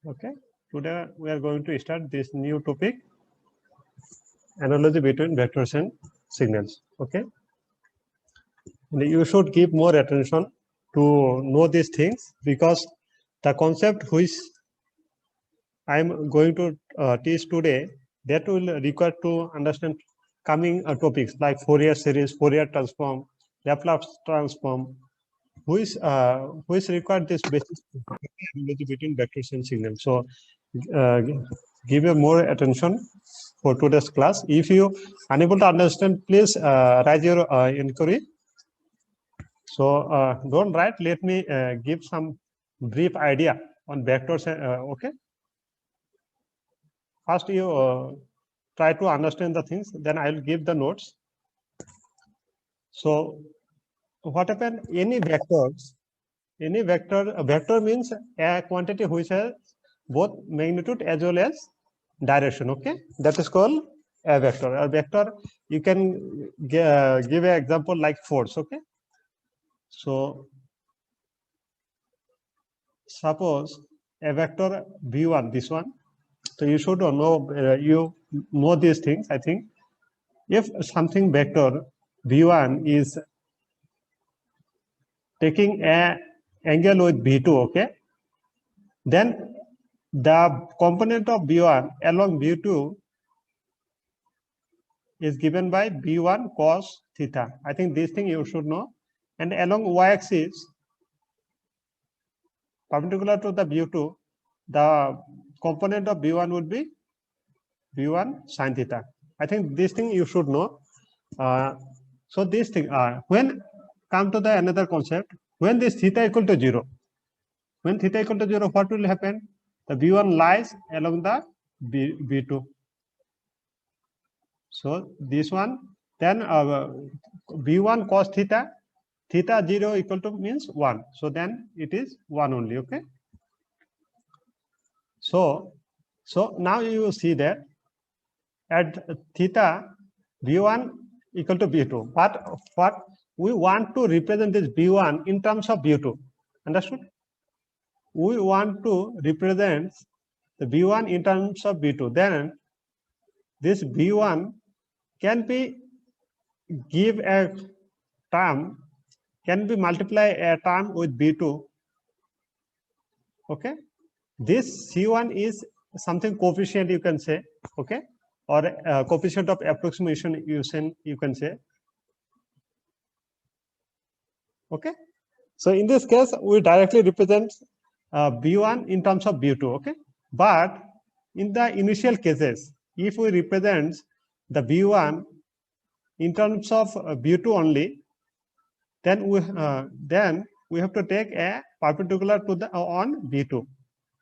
Okay, today we are going to start this new topic, analogy between vectors and signals. Okay, and you should give more attention to know these things because the concept which I am going to teach today, that will require to understand coming topics like Fourier series, Fourier transform, Laplace transform, which require this basic analogy between vectors and signals. So give you more attention for today's class. If you unable to understand, please raise your inquiry. So don't write. Let me give some brief idea on vectors. Okay. First, you try to understand the things. Then I will give the notes. So what happened? Any vectors. Any vector. A vector means a quantity which has both magnitude as well as direction. Okay, that is called a vector. A vector, you can give an example like force. Okay, so suppose a vector v1, this one. So you should know you know these things. I think if something vector v1 is taking a angle with v2, okay, then the component of v1 along v2 is given by b1 cos theta. I think this thing you should know. And along y-axis, perpendicular to the b2, the component of b1 would be b1 sin theta. I think this thing you should know. So this thing, when come to the another concept, when this theta equal to 0, when theta equal to 0, what will happen? The b1 lies along the b2. So this one, then b1 cos theta, theta 0 equal to means 1. So then it is 1 only, okay? So now you see that at theta, b1 equal to b2. But what we want to represent this b1 in terms of b2. Understood? We want to represent the b1 in terms of b2. Then this b1 can be give a term, can be multiply a term with b2. Okay, this c1 is something coefficient, you can say, okay, or coefficient of approximation, you can say. Okay, so in this case we directly represent b1 in terms of b2. Okay, but in the initial cases, if we represent the b1 in terms of b2 only, then we have to take a perpendicular to the on b2,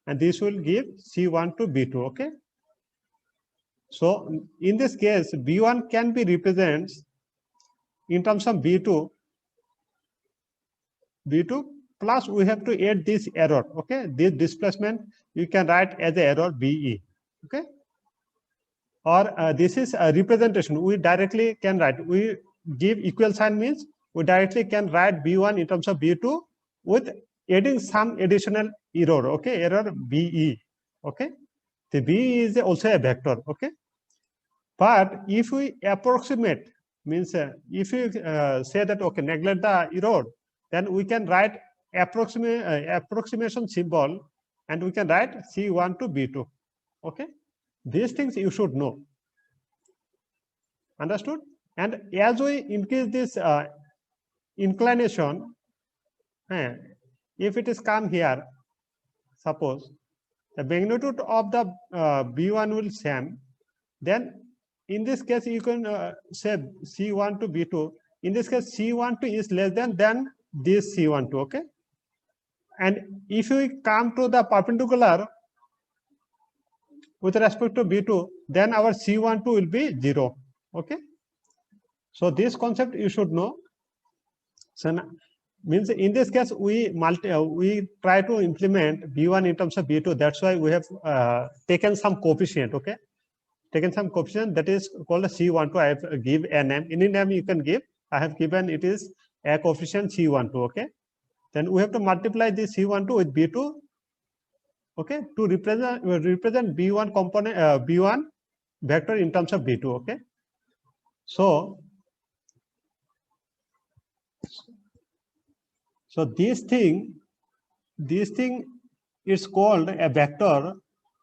and this will give c1 to b2. Okay, so in this case b1 can be represented in terms of b2 plus we have to add this error. Okay, this displacement you can write as a error be. Okay, or this is a representation, we directly can write, we give equal sign means we directly can write b1 in terms of b2 with adding some additional error. Okay, error be. Okay, the b is also a vector. Okay, but if we approximate, means if we say that okay, neglect the error, then we can write approximation symbol and we can write c1 to b2. Okay, these things you should know. Understood? And as we increase this inclination, if it is come here, suppose the magnitude of the b1 will same, then in this case you can say c1 to b2. In this case c12 is less than this c12. Okay, and if we come to the perpendicular with respect to b2, then our c12 will be 0. Okay, so this concept you should know. So means in this case we try to implement b1 in terms of b2. That's why we have taken some coefficient. Okay, taken some coefficient that is called a c12. I have give a name. Any name you can give. I have given it is a coefficient c12. Okay, then we have to multiply this c12 with b2 okay, to represent B1 component, B1 vector in terms of B2. Okay, so this thing is called a vector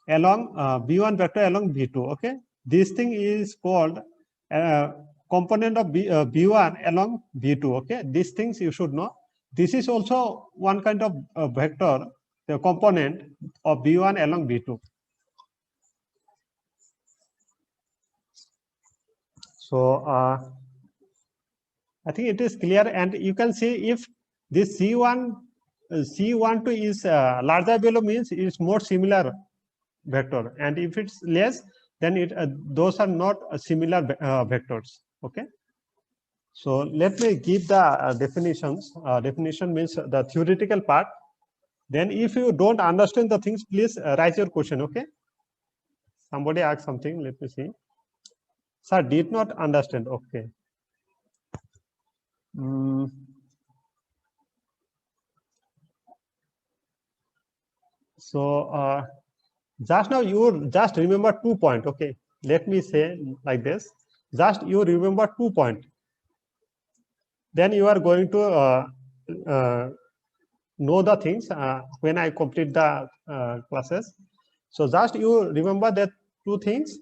along B1 vector along B2. Okay, this thing is called component of B1 along B2. Okay, these things you should know. This is also one kind of vector, the component of B1 along B2. So I think it is clear, and you can see if this C12 is larger value means it's more similar vector, and if it's less, then those are not similar vectors. Okay. So let me give the definitions. Definition means the theoretical part. Then if you don't understand the things, please write your question. Okay. Somebody asked something. Let me see. Sir, did not understand. Okay. So just now you just remember 2 points. Okay. Let me say like this. Just you remember 2 points. Then you are going to know the things when I complete the classes. So just you remember that 2 things.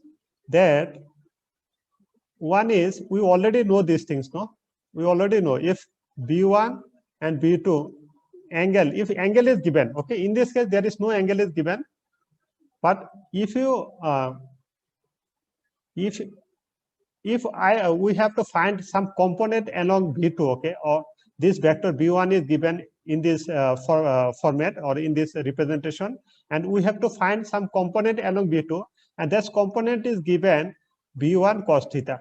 That one is we already know these things. No, we already know if B1 and B2 angle, if angle is given. Okay, in this case there is no angle is given, but if you if we have to find some component along B2. Okay, or this vector B1 is given in this format or in this representation, and we have to find some component along B2, and this component is given B1 cos theta.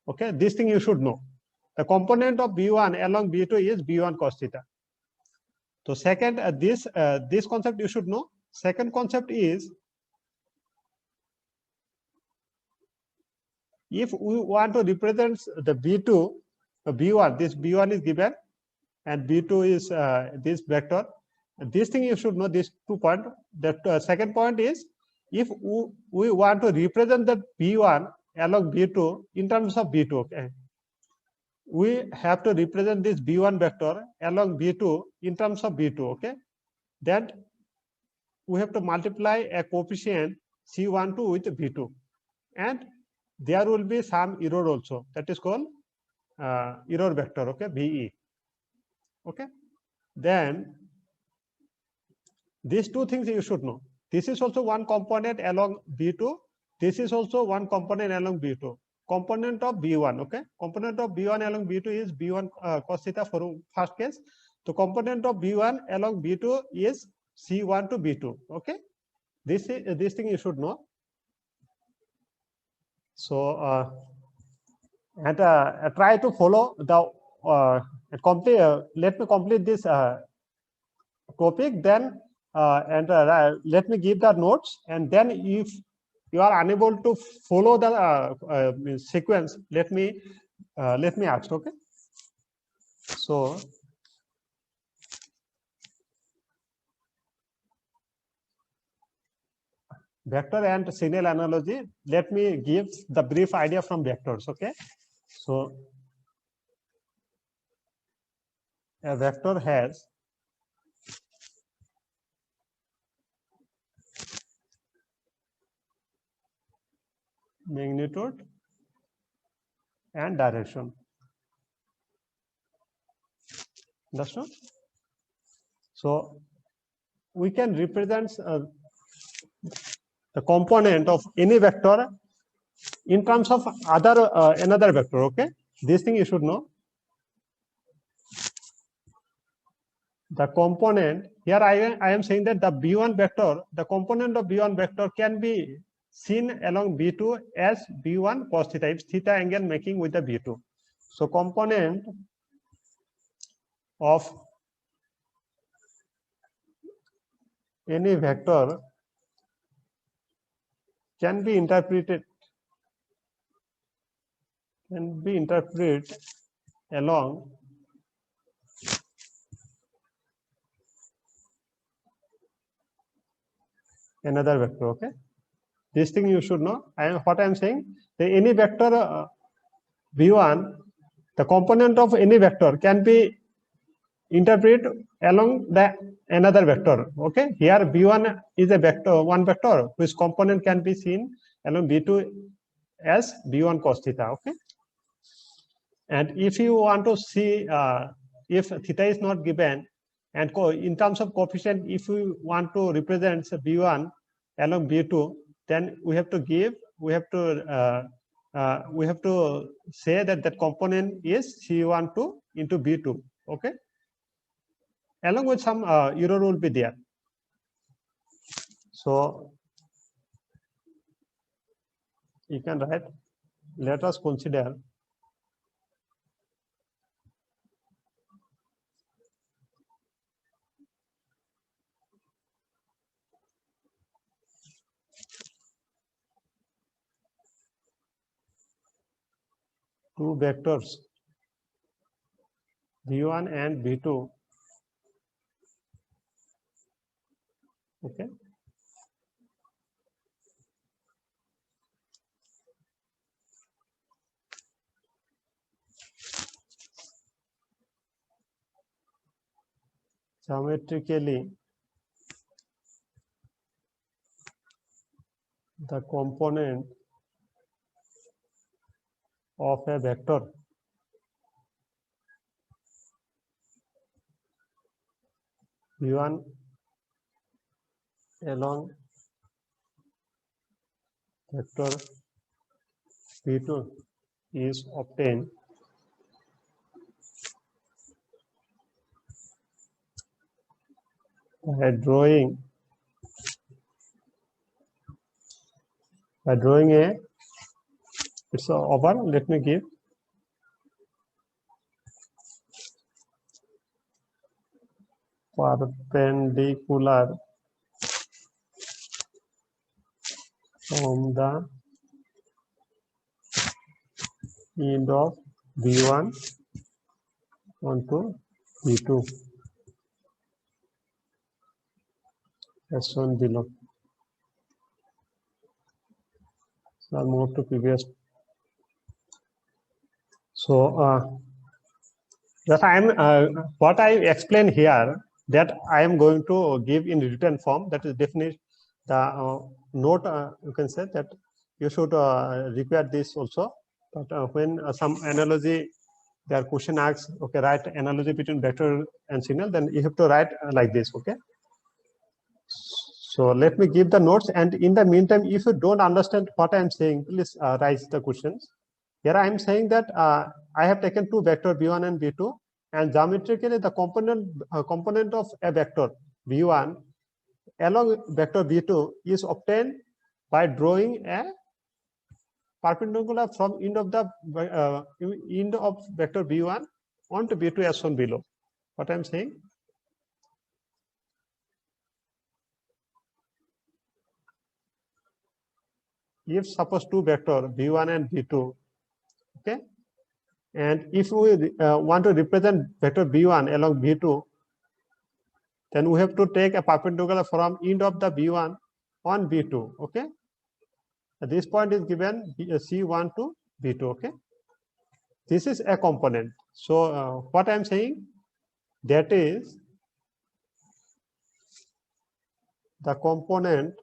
Okay, this thing you should know. The component of B1 along B2 is B1 cos theta. So second, this concept you should know. Second concept is, if we want to represent the B2, B1, this B1 is given, and B2 is this vector. This thing you should know, these 2 points. The second point is, if we want to represent the B1 along B2 in terms of B2, okay, we have to represent this B1 vector along B2 in terms of B2. Okay, then we have to multiply a coefficient C12 with B2, and there will be some error also, that is called error vector. Okay, VE. Okay, then these 2 things you should know. This is also one component along B2. This is also one component along B2. Component of B1. Okay, component of B1 along B2 is B1 cos theta for first case. The component of B1 along B2 is C1 to B2. Okay, this thing you should know. So and try to follow the complete. Let me complete this topic, then let me give the notes, and then if you are unable to follow the sequence, let me ask. Okay, so vector and signal analogy, let me give the brief idea from vectors. Okay, so a vector has magnitude and direction. Understood? So we can represent the component of any vector in terms of another vector. Okay, this thing you should know. The component here, I am saying that the B1 vector, the component of B1 vector can be seen along B2 as B1 cos theta, if theta angle making with the B2. So component of any vector can be interpreted along another vector. Okay, this thing you should know. What I am saying, that any vector v1, the component of any vector can be interpreted along the another vector. Okay, here v1 is a vector, one vector whose component can be seen along v2 as v1 cos theta. Okay, and if you want to see if theta is not given, and in terms of coefficient, if we want to represent v1 along v2, then we have to give, we have to say that that component is c12 into v2. Okay, along with some Euro rule be there. So you can write, let us consider two vectors v1 and v2. Okay, geometrically the component of a vector v1 along vector v2 is obtained by drawing a, it's over, let me give perpendicular from the end of v1 onto v2 as shown below. So I'll move to previous. So that I am what I explain here, that I am going to give in written form. That is definitely the note. You can say that you should require this also. But when some analogy, their question asks, okay, write analogy between vector and signal, then you have to write like this. Okay. So let me give the notes, and in the meantime, if you don't understand what I am saying, please raise the questions. Here I am saying that I have taken two vector v1 and v2, and geometrically the component of a vector v1 along vector v2 is obtained by drawing a perpendicular from end of the end of vector v1 onto v2 as shown below. What I am saying? If suppose two vector v1 and v2, okay, and if we want to represent vector v1 along v2, then we have to take a perpendicular from end of the v1 on v2. Okay, this point is given c1 to v2. Okay, this is a component. So what I am saying, that is the component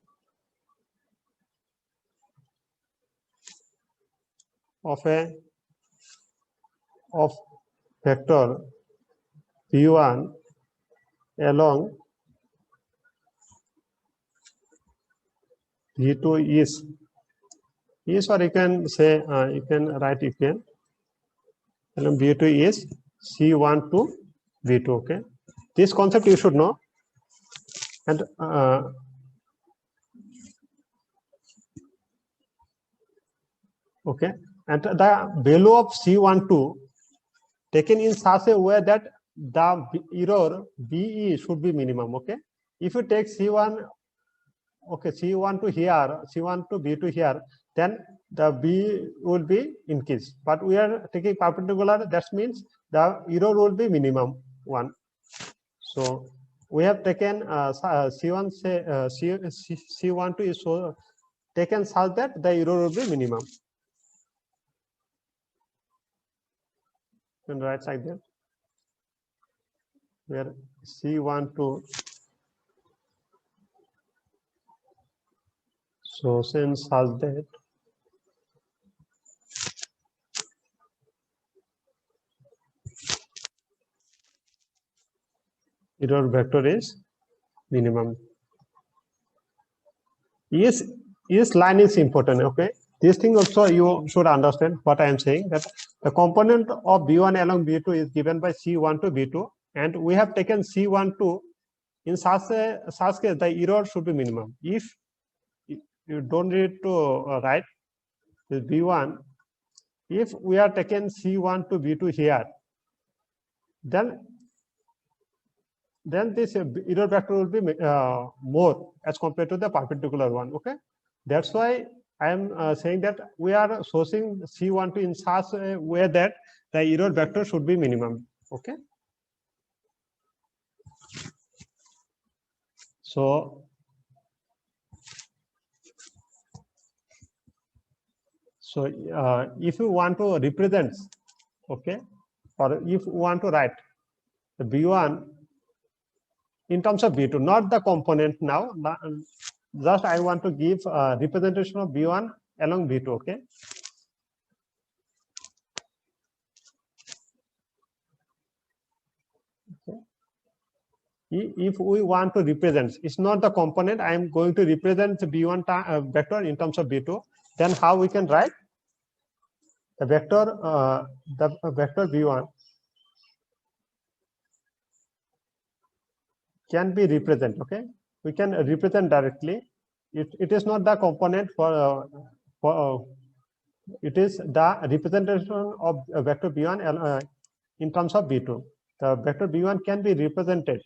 of vector v1 along v2 is, or you can say you can write equal along v2 is c1 to v2. Okay, this concept you should know. And okay, and the value of c12 taken in such a way that the error be should be minimum. Okay, if you take c1, okay, c1 to here, c1 to b2 here, then the b will be increased. But we are taking perpendicular, that means the error will be minimum one. So we have taken C1 say C12 is so taken such that the error will be minimum. And right like that, where C12. So since such that error vector is minimum. Yes, line is important. Okay, this thing also you should understand what I am saying, that the component of B1 along B2 is given by C1 to B2, and we have taken C12. In such case, the error should be minimum. If you don't need to write this B1, if we are taking C1 to B2 here, then this error vector will be more as compared to the perpendicular one. Okay, that's why I am saying that we are sourcing C12 in such a way that the error vector should be minimum. Okay, so if you want to represent, okay, or if you want to write the B1 in terms of B2, not the component now, just I want to give representation of B1 along B2. Okay, if we want to represent, it's not the component, I am going to represent the B1 vector in terms of B2, then how we can write the vector B1 can be represented. Okay, we can represent directly. It is not the component it is the representation of vector B1 in terms of B2. The vector B1 can be represented.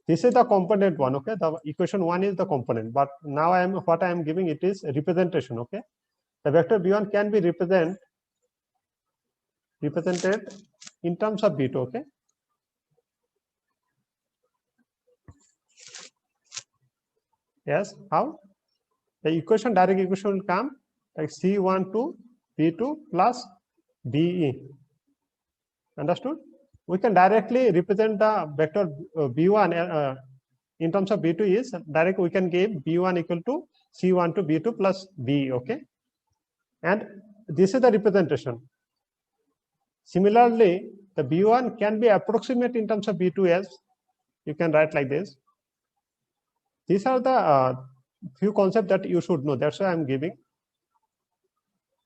This is the component one. Okay, the equation 1 is the component, but now what I am giving it is representation. Okay, the vector B1 can be represented in terms of B2. Okay, yes, how the equation, direct equation will come like C1 to B2 plus BE. Understood? We can directly represent the vector B1 in terms of B2 is direct. We can give B1 equal to C1 to B2 plus B. Okay, and this is the representation. Similarly, the B1 can be approximate in terms of B2 as you can write like this. These are the few concepts that you should know. That's why I'm giving.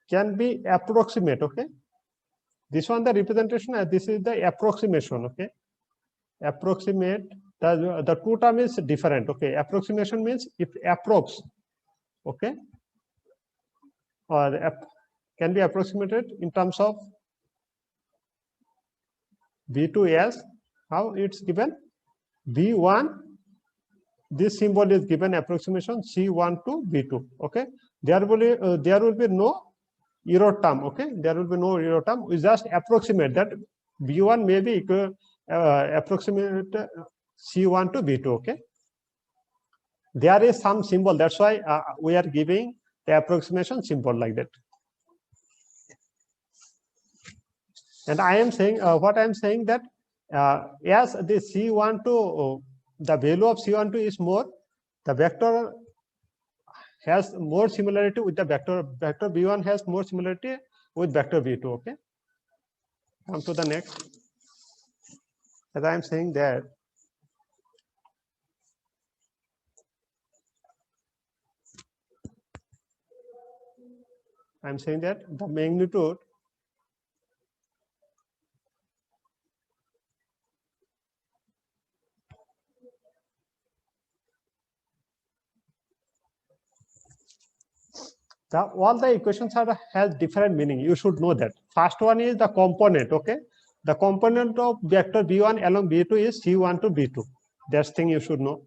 Can be approximate. Okay, this one the representation, this is the approximation. Okay, approximate, the two term is different. Okay, approximation means if approx. Okay, or can be approximated in terms of B2 as how it's given B1. This symbol is given approximation C1 to B2. Okay, there will be no error term. Okay, there will be no error term. We just approximate that B1 may be equal approximate C1 to B2. Okay, there is some symbol. That's why we are giving the approximation symbol like that. And I am saying what I am saying that as the C1 to the value of C12 is more, the vector has more similarity with the vector B1 has more similarity with vector B2. Okay, come to the next. As I am saying that the magnitude all the equations has different meaning. You should know that. First one is the component. Okay, the component of vector B1 along B2 is C1 to B2. That's thing you should know.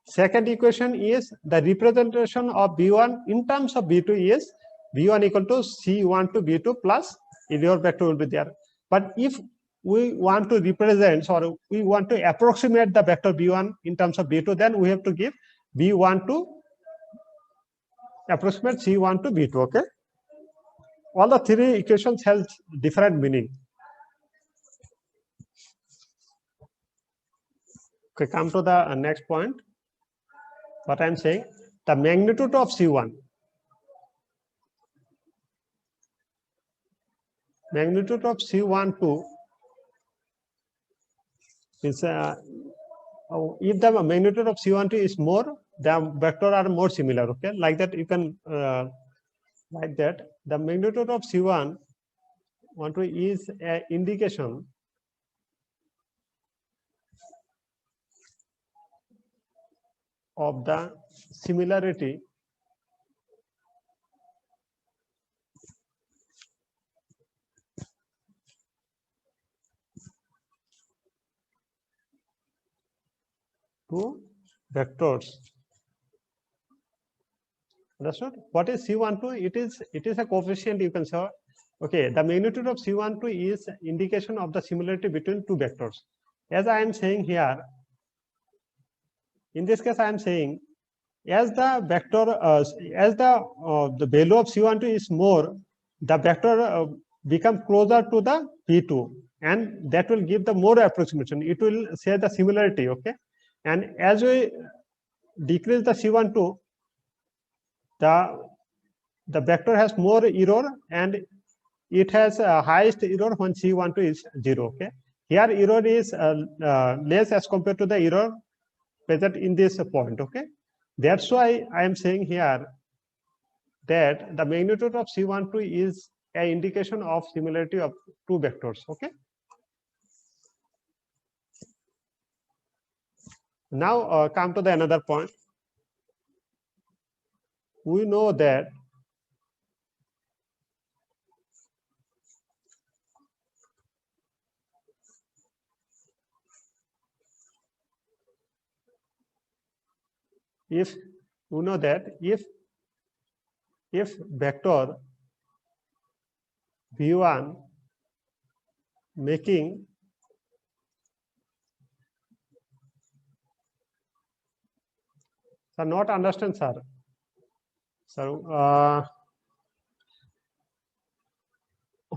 Second equation is the representation of B1 in terms of B2 is B1 equal to C1 to B2 plus your vector will be there. But if we want to represent, or we want to approximate the vector b1 in terms of b2, then we have to give b1 to approximate c1 to b2. Okay, all the three equations have different meaning. Okay, come to the next point. What I'm saying, the magnitude of c1, magnitude of c12 is if the magnitude of c12 is more, the vector are more similar. Okay, like that you can like that the magnitude of c1 is an indication of the similarity to vectors. Understood? What is C12? It is a coefficient, you can say. Okay, the magnitude of C12 is indication of the similarity between two vectors. As I am saying here, in this case, I am saying as the vector as the value of C12 is more, the vector become closer to the P2, and that will give the more approximation. It will say the similarity. Okay, and as we decrease the C12, the vector has more error, and it has highest error when C12 is 0. Okay, here error is less as compared to the error present in this point. Okay, that's why I am saying here that the magnitude of C12 is an indication of similarity of two vectors. Okay, now come to the another point. We know that if vector v1 making not understand, sir. So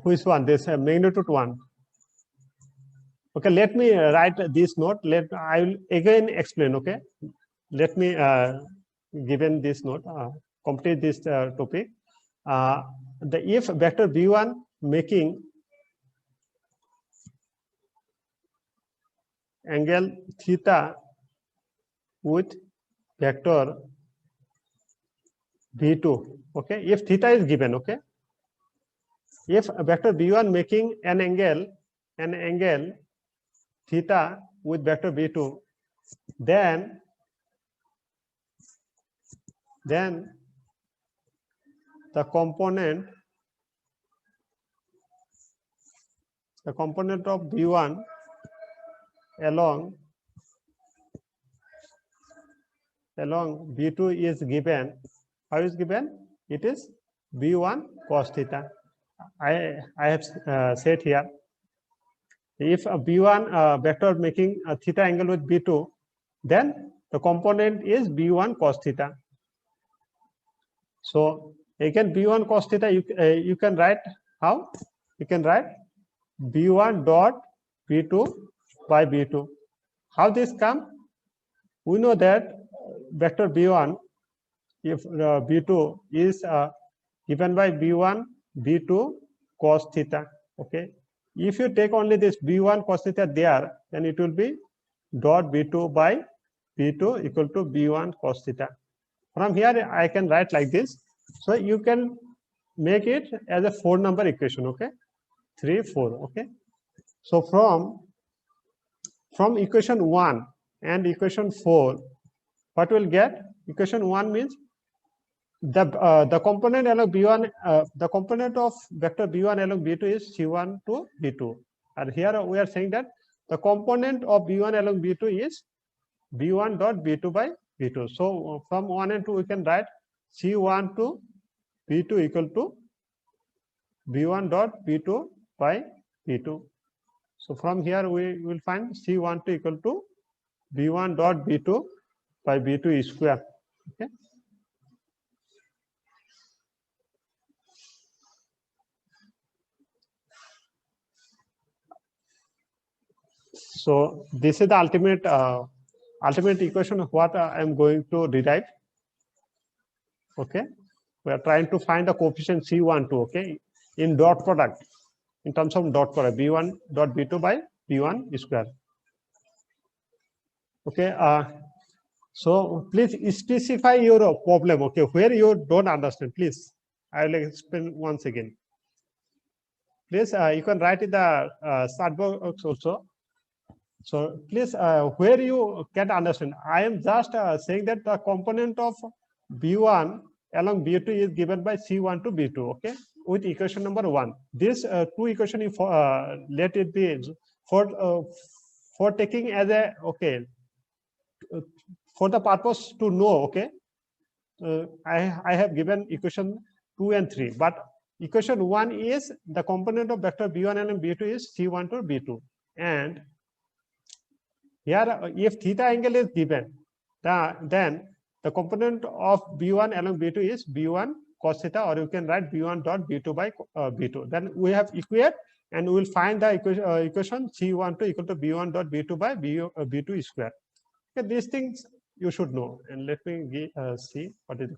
which one? This magnitude 1. Okay, let me write this note. I will again explain. Okay, let me given this note, complete this topic. The if vector v1 making angle theta with vector v2. Okay, if theta is given. Okay, if vector v1 making an angle theta with vector v2, then the component of v1 along v2 is given. How is given? It is v1 cos theta. I have said here, if a v1 vector making a theta angle with v2, then the component is v1 cos theta. So again, v1 cos theta, you can write how? You can write v1 dot v2 by v2. How this come? We know that vector v1, if v2 is given by v1 v2 cos theta. Okay, if you take only this v1 cos theta there, then it will be dot v2 by v2 equal to v1 cos theta. From here I can write like this. So you can make it as a 4-number equation. Okay, 3 4. Okay, so from equation 1 and equation 4, what we'll get? Equation 1 means the component along b1, the component of vector b1 along b2 is c1 to b2, and here we are saying that the component of b1 along b2 is b1 dot b2 by b2. So from 1 and 2 we can write c1 to b2 equal to b1 dot b2 by b2. So from here we will find C12 equal to B1 dot B2 by B2 square. Okay. So this is the ultimate equation of what I am going to derive. Okay, we are trying to find the coefficient C12. Okay, in dot product, in terms of dot product, B1 dot B2 by B1 square. Okay, so please specify your problem. Okay, where you don't understand, please. I will explain once again. Please, you can write in the chat box also. So please, where you can understand, I am just saying that the component of B1 along B2 is given by C1 to B2, okay, with equation number 1. This two equation, if let it be for taking as a, okay, for the purpose to know, okay, I have given equation 2 and 3, but equation 1 is the component of vector B1 and B2 is C1 to B2, and here if theta angle is given, then the component of B1 along B2 is B1 cos theta, or you can write B1 dot B2 by B2. Then we have equate, and we will find the equation C12 equal to B1 dot B2 by B2 square. Okay, these things you should know. And let me see what is the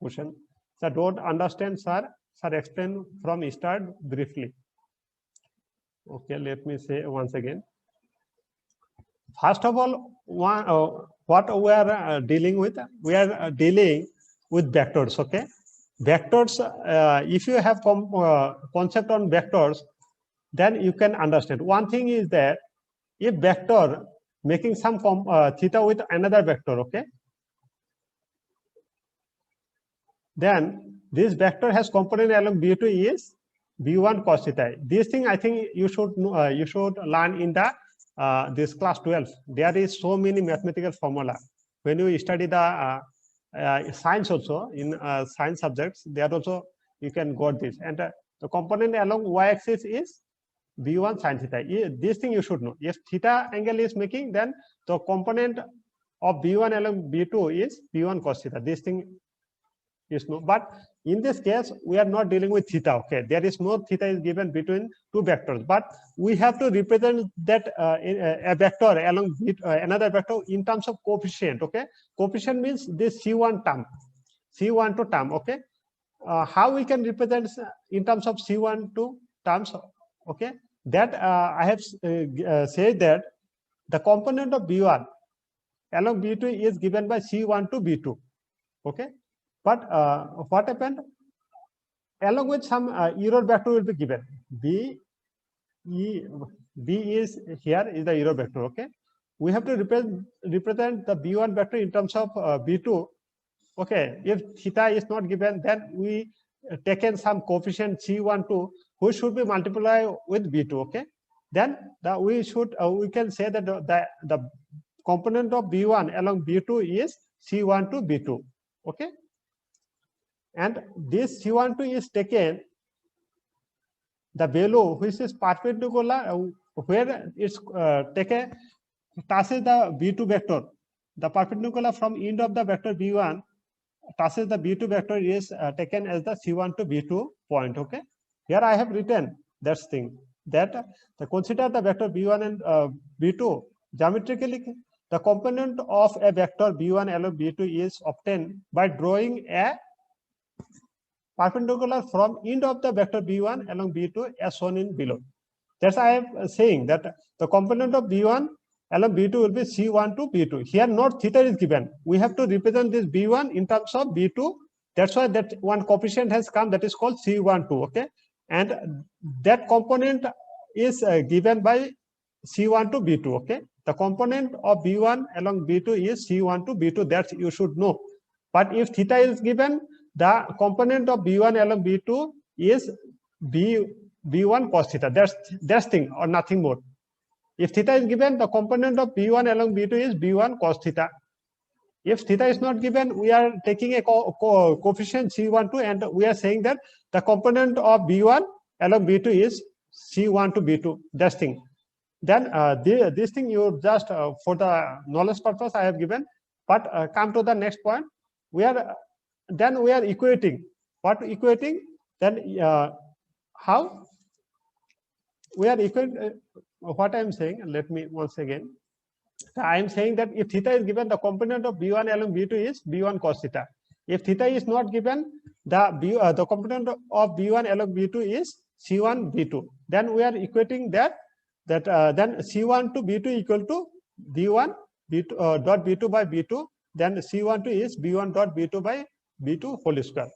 question. Sir, don't understand, sir. Sir, explain from start briefly. Okay, let me say once again. First of all, what we are dealing with? We are dealing with vectors. Okay, vectors. If you have concept on vectors, then you can understand. One thing is that if vector making some theta with another vector, okay, then this vector has component along B2 is B1 cos theta. This thing I think you should learn in the this class 12. There is so many mathematical formula. When you study the science also, in science subjects, there also you can got this. And the component along y-axis is B1 sin theta. This thing you should know. If theta angle is making, then the component of B1 along B2 is B1 cos theta. This thing is no. But in this case, we are not dealing with theta. Okay, there is no theta is given between two vectors, but we have to represent that a vector along another vector in terms of coefficient. Okay, coefficient means this C1 term, C12 term. Okay, how we can represent in terms of C12 terms? Okay, that I have said that the component of B1 along B2 is given by C1 to B2. Okay, but what happened? Along with some error vector will be given. B is here is the error vector. Okay, we have to represent the B1 vector in terms of B2. Okay, if theta is not given, then we taken some coefficient C12, which should be multiplied with B2. Okay, then we can say that the component of B1 along B2 is C1 to B2. Okay, and this C12 is taken the value which is perpendicular where it's taken touches the B2 vector. The perpendicular from end of the vector B1 touches the B2 vector is taken as the C1 to B2 point. Okay, here I have written that thing that consider the vector B1 and B2 geometrically. The component of a vector B1 along B2 is obtained by drawing a perpendicular from end of the vector B1 along B2 as shown in below. That's I am saying that the component of B1 along B2 will be C1 to B2. Here not theta is given. We have to represent this B1 in terms of B2. That's why that one coefficient has come, that is called C12. Okay, and that component is given by C1 to B2. Okay, the component of B1 along B2 is C1 to B2. That you should know. But if theta is given, the component of B1 along B2 is B1 cos theta. That's thing or nothing more. If theta is given, the component of B1 along B2 is B1 cos theta. If theta is not given, we are taking a coefficient C12 and we are saying that the component of B1 along B2 is C1 to B2. That's thing. then this thing you just for the knowledge purpose I have given. But come to the next point. We are then we are equating. What equating? Then how we are equating? What I am saying? Let me once again. I am saying that if theta is given, the component of b1 along b2 is b1 cos theta. If theta is not given, the component of b1 along b2 is c1 b2. Then we are equating that then c1 to b2 equal to b1 b2 dot b2 by b2. Then c1 to is b1 dot b2 by b2 whole square.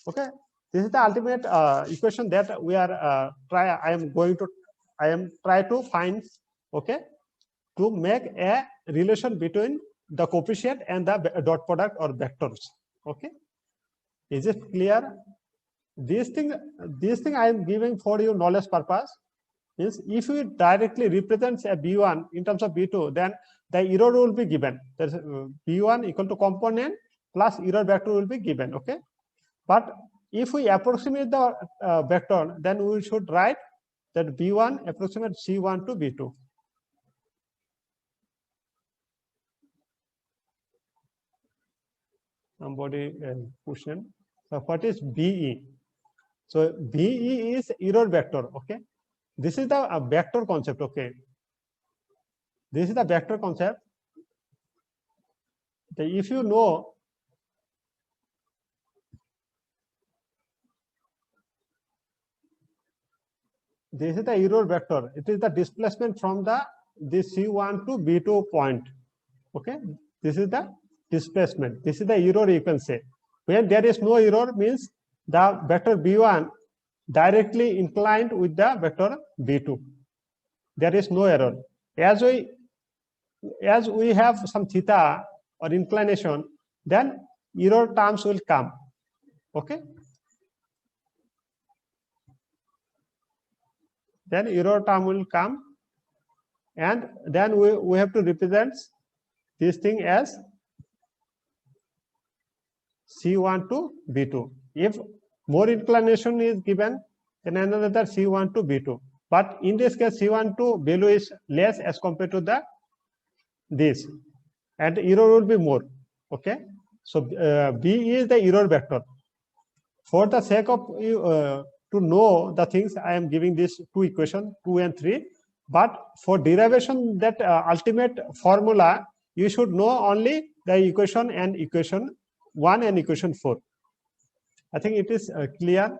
Okay, this is the ultimate equation that we are I am try to find. Okay, to make a relation between the coefficient and the dot product or vectors. Okay, is it clear? This thing I am giving for your knowledge purpose. Is if we directly represent a b1 in terms of b2, then the error will be given. There's b1 equal to component plus error vector will be given. Okay, but if we approximate the vector, then we should write that b1 approximate c1 to b2. Somebody question. So what is BE? So BE is error vector. Okay, this is the vector concept. Okay, this is the vector concept. If you know, this is the error vector. It is the displacement from this C1 to B2 point. Okay, this is the displacement. This is the error, you can say. When there is no error, means the vector b1 directly inclined with the vector b2. There is no error. As we have some theta or inclination, then error terms will come. Okay, then error term will come, and then we have to represent this thing as C1 to B2. If more inclination is given, then another C1 to B2. But in this case, C1 to value is less as compared to this, and error will be more. Okay, so B is the error vector. For the sake of to know the things, I am giving these two equations, 2 and 3. But for derivation, that ultimate formula, you should know only the equation and equation 1 and equation 4. I think it is clear.